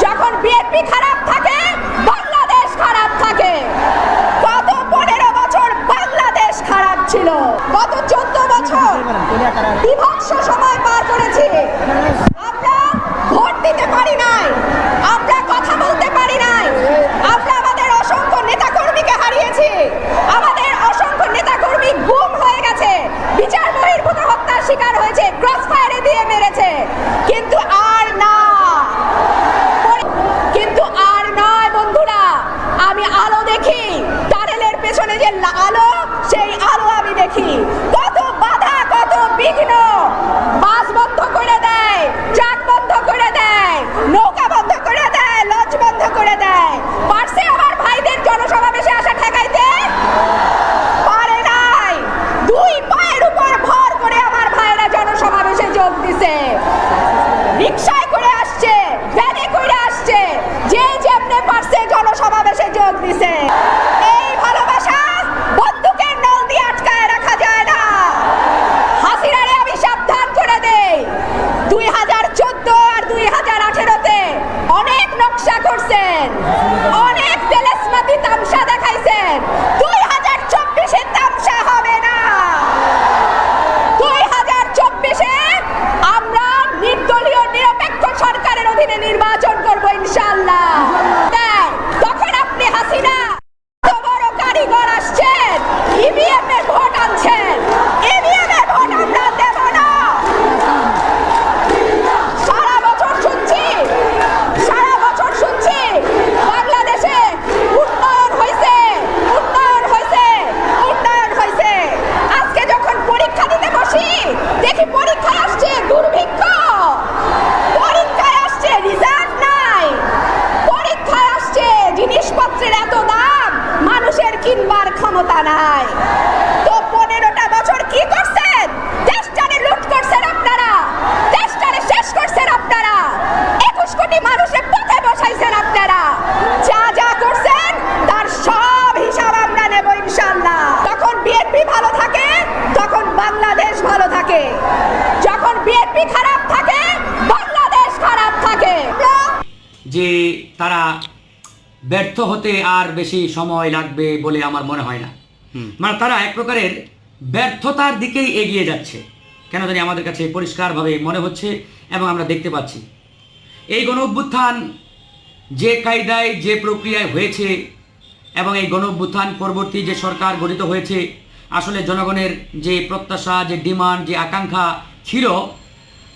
যখন বিএনপি খারাপ থাকে বাংলাদেশ খারাপ থাকে। গত 15 বছর বাংলাদেশ খারাপ ছিল। গত 14 বছর বিভৎস সময় পার করেছি। আমরা ভোট দিতে পারি নাই, আমরা কথা বলতে পারি নাই, আমরা আমাদের অসংখ্য নেতাকর্মীকে হারিয়েছি, আমাদের অসংখ্য নেতাকর্মী গুম হয়ে গেছে, বিচার বহির্ভূত হত্যার শিকার হয়েছে, ক্রস ফায়ারে দিয়ে মেরেছে। কিন্তু আর না, আমি আলো দেখি, টানেলের পেছনে যে আলো, সেই আলো আমি দেখি। কত বাধা, কত বিঘ্ন, বাস বন্ধ করে দেয়, ট্রাক বন্ধ করে দেয়, নৌকা বন্ধ করে দেয়, লঞ্চ বন্ধ করে দেয়। পারছে আমার ভাইদের জনসমাবেশে আসা ঠেকাইতে? পারে নাই। দুই পায়ের উপর ভর করে আমার ভাইরা জনসমাবেশে যোগ দিছে, রিকশায় করে আসছে, ভ্যানে করে আসছে, যে যেমনে পারছে জনসমাবেশে যোগ দিছে। এই ভালোবাসা বন্দুকের নল দিয়ে আটকায় রাখা যায় না। হাসিনারে আমি সাবধান করে দেই, 2014 আর 2018-তে অনেক নকশা করছেন, অনেক তেলেসমাতি তামসা দেখাইছেন। 2024-এ তামসা হবে না। 2024-এ আমরা নির্দলীয় নিরপেক্ষ সরকারের অধীনে নির্বাচন করব ইনশাআল্লাহ। তখন আপনি হাসিনা বড় কারিগর আসছেন, ইভিএম এর ভোট আনছেন, ইভিএম এর ভোট আমরা দেব না। সারা বছর শুনছি বাংলাদেশে উন্নয়ন হয়েছে, উন্নয়ন হয়েছে, উন্নয়ন হয়েছে। আজকে যখন পরীক্ষা দিতে বসি দেখি পরীক্ষায় আসছে দুর্ভিক্ষ, পরীক্ষায় আসছে রিজাল্ট নাই, পরীক্ষায় আসছে জিনিসপত্রের এত দাম মানুষের কিনবার ক্ষমতা নাই। তো 15টা বছর কি করছেন? দেশটারে লুট করছেন আপনারা, দেশটারে শেষ করছেন আপনারা, 21 কোটি মানুষের পথে বসাইছেন আপনারা। যা যা করছেন তার সব হিসাব আমরা নেব ইনশাআল্লাহ। তখন বিএনপি ভালো থাকে, তখন বাংলাদেশ ভালো থাকে। যখন বিএনপি খারাপ থাকে বাংলাদেশ খারাপ থাকে। যে তারা ব্যর্থ হতে আর বেশি সময় লাগবে বলে আমার মনে হয় না। মানে তারা এক প্রকারের ব্যর্থতার দিকেই এগিয়ে যাচ্ছে, কেন জানি আমাদের কাছে পরিষ্কারভাবে মনে হচ্ছে এবং আমরা দেখতে পাচ্ছি। এই গণ অভ্যুত্থান যে কায়দায় যে প্রক্রিয়ায় হয়েছে এবং এই গণ অভ্যুত্থান পরবর্তী যে সরকার গঠিত হয়েছে, আসলে জনগণের যে প্রত্যাশা, যে ডিমান্ড, যে আকাঙ্ক্ষা ছিল,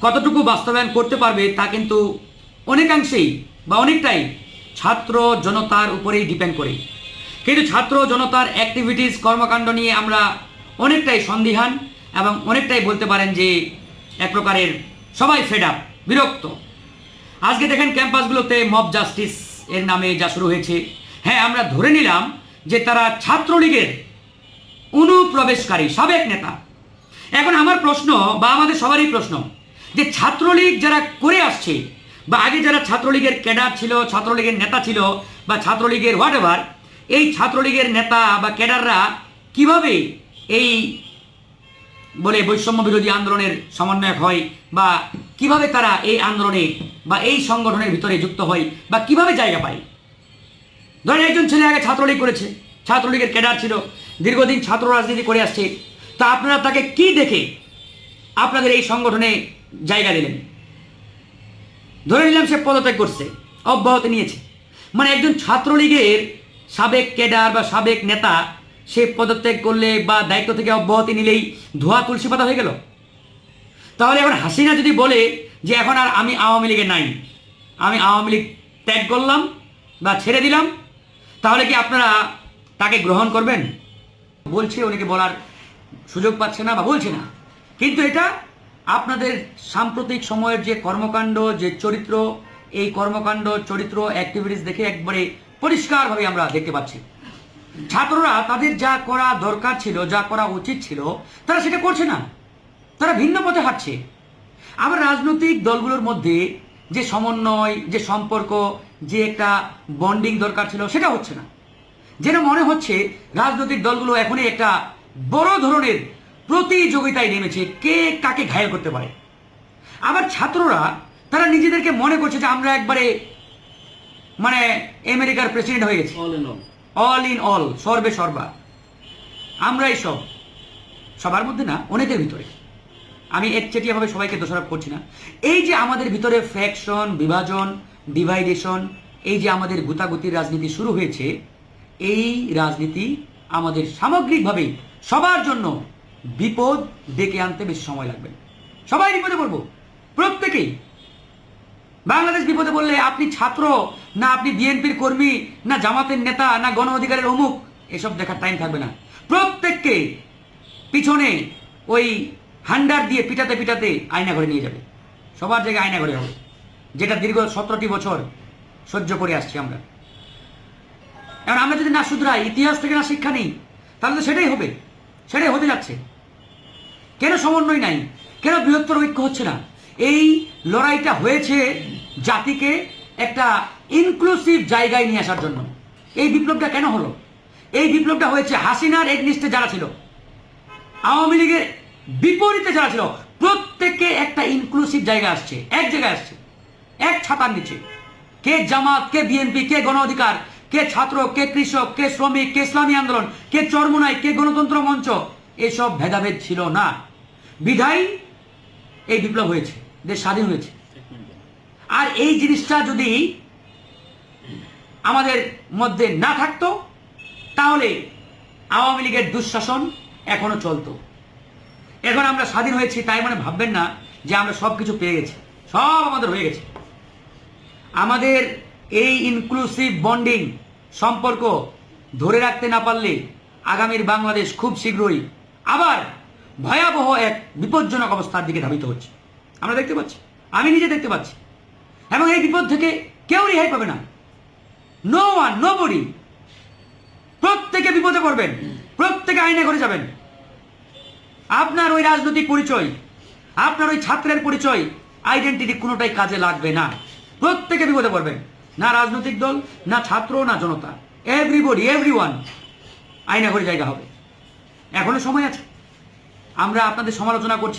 কতটুকু বাস্তবায়ন করতে পারবে তা কিন্তু অনেকাংশেই বা অনেকটাই ছাত্র জনতার উপরেই ডিপেন্ড করে। কিন্তু ছাত্র জনতার অ্যাক্টিভিটিস, কর্মকাণ্ড নিয়ে আমরা অনেকটাই সন্দিহান এবং অনেকটাই বলতে পারেন যে এক প্রকারের সবাই ফেড আপ, বিরক্ত। আজকে দেখেন ক্যাম্পাসগুলোতে মব জাস্টিস এর নামে যা শুরু হয়েছে, হ্যাঁ আমরা ধরে নিলাম যে তারা ছাত্রলীগের অনুপ্রবেশকারী সাবেক নেতা। এখন আমার প্রশ্ন বা আমাদের সবারই প্রশ্ন যে ছাত্রলীগ যারা করে আসছে বা আগে যারা ছাত্রলীগের ক্যাডার ছিল, ছাত্রলীগের নেতা ছিল বা ছাত্রলীগের হোয়াটএভার, এই ছাত্রলীগের নেতা বা ক্যাডাররা কিভাবে এই বলে বৈষম্য বিরোধী আন্দোলনের সমন্বয়ক হয় বা কিভাবে তারা এই আন্দোলনে বা এই সংগঠনের ভিতরে যুক্ত হয় বা কিভাবে জায়গা পায়? ধরেন একজন ছেলে আগে ছাত্রলীগ করেছে, ছাত্রলীগের ক্যাডার ছিল, দীর্ঘদিন ছাত্র রাজনীতি করে আসছে, তা আপনারা তাকে কি দেখে আপনাদের এই সংগঠনে জায়গা দিলেন? ধরে নিলাম সে পদত্যাগ করছে, অব্যাহতি নিয়েছে, মানে একজন ছাত্রলীগের সাবেক ক্যাডার বা সাবেক নেতা সে পদত্যাগ করলে বা দায়িত্ব থেকে অব্যাহতি নিলেই ধোয়া তুলসী পাতা হয়ে গেল। তাহলে এখন হাসিনা যদি বলে যে এখন আর আমি আওয়ামী লীগে নাই, আমি আওয়ামী লীগ ত্যাগ করলাম বা ছেড়ে দিলাম, তাহলে কি আপনারা তাকে গ্রহণ করবেন? বলছে, উনিকে বলার সুযোগ পাচ্ছে না বা বলছে না, কিন্তু এটা আপনাদের সাম্প্রতিক সময়ের যে কর্মকাণ্ড, যে চরিত্র, এই কর্মকাণ্ড, চরিত্র, অ্যাক্টিভিটিস দেখে একবারে পরিষ্কারভাবে আমরা দেখতে পাচ্ছি ছাত্ররা তাদের যা করা দরকার ছিল, যা করা উচিত ছিল, তারা সেটা করছে না, তারা ভিন্ন পথে হাঁটছে। আবার রাজনৈতিক দলগুলোর মধ্যে যে সমন্বয়, যে সম্পর্ক, যে একটা বন্ডিং দরকার ছিল, সেটা হচ্ছে না। যেন মনে হচ্ছে রাজনৈতিক দলগুলো এখনই একটা বড় ধরনের প্রতিযোগিতায় নেমেছে, কে কাকে ঘায়েল করতে পারে। আবার ছাত্ররা তারা নিজেদেরকে মনে করছে যে আমরা একবারে মানে আমেরিকার প্রেসিডেন্ট হয়ে গেছি, অল ইন অল, সর্বে সর্বা, আমরাই সব। সবার মধ্যে না, অনেকের ভিতরে। আমি একচেটিয়াভাবে সবাইকে দোষারোপ করছি না। এই যে আমাদের ভিতরে ফ্যাকশন, বিভাজন, ডিভাইডেশন, এই যে আমাদের গুতাগুতির রাজনীতি শুরু হয়েছে, এই রাজনীতি আমাদের সামগ্রিকভাবে সবার জন্য বিপদ ডেকে আনতে বেশি সময় লাগবে। সবাই বিপদে পড়বো, প্রত্যেকেই। বাংলাদেশ বিপদে বললে আপনি ছাত্র না, আপনি বিএনপির কর্মী না, জামাতের নেতা না, গণ অধিকারের অমুক, এসব দেখার টাইম থাকবে না। প্রত্যেককে পিছনে ওই হান্ডার দিয়ে পিটাতে পিটাতে আয়না ঘরে নিয়ে যাবে। সবার জায়গায় আয়না ঘরে হবে, যেটা দীর্ঘ 17টি বছর সহ্য করে আসছি আমরা। এখন আমরা যদি না শুধরাই, ইতিহাস থেকে না শিক্ষা নেই, তাহলে তো সেটাই হবে, সেটাই হতে যাচ্ছে। কেন সমন্বয় নাই? কেন বৃহত্তর ঐক্য হচ্ছে না? এই লড়াইটা হয়েছে জাতিকে একটা ইনক্লুসিভ জায়গায় নিয়ে আসার জন্য। এই বিপ্লবটা কেন হলো? এই বিপ্লবটা হয়েছে হাসিনার এগনিস্টে যারা ছিল, আওয়ামী লীগের বিপরীতে যারা ছিল, প্রত্যেককে একটা ইনক্লুসিভ জায়গা আসছে, এক জায়গায় আসছে, এক ছাতার নিচে। কে জামাত, কে বিএনপি, কে গণ অধিকার, কে ছাত্র, কে কৃষক, কে শ্রমিক, কে ইসলামী আন্দোলন, কে চরমোনাই, কে গণতন্ত্র মঞ্চ, এসব ভেদাভেদ ছিল না। বিধায় এই বিপ্লব হয়েছে, দেশ স্বাধীন হয়েছে। আর এই জিনিসটা যদি আমাদের মধ্যে না থাকতো, তাহলে আওয়ামী লীগের দুঃশাসন এখনো চলতো। এখন আমরা স্বাধীন হয়েছি, তাই মানে ভাববেন না যে আমরা সব কিছু পেয়ে গেছি। সব আমাদের হয়ে গেছে। আমাদের এই ইনক্লুসিভ বন্ডিং সম্পর্ক ধরে রাখতে না পারলে আগামীর বাংলাদেশ খুব শীঘ্রই আবার ভয়াবহ এক বিপজ্জনক অবস্থার দিকে ধাবিত হচ্ছে। আমরা দেখতে পাচ্ছি, আমি নিজে দেখতে পাচ্ছি। এবং এই বিপদ থেকে কেউ রেহাই পাবে না, নো ওয়ান, নো বডি। প্রত্যেকে বিপদে পড়বেন, প্রত্যেকে আইনে করে যাবেন। আপনার ওই রাজনৈতিক পরিচয়, আপনার ওই ছাত্রের পরিচয়, আইডেন্টিটি কোনোটাই কাজে লাগবে না। প্রত্যেকে বিপদে পড়বেন, না রাজনৈতিক দল, না ছাত্র, না জনতা, এভরিবডি, এভরিওয়ান আইনা করে জায়গা হবে। এখনো সময় আছে। আমরা আপনাদের সমালোচনা করছি।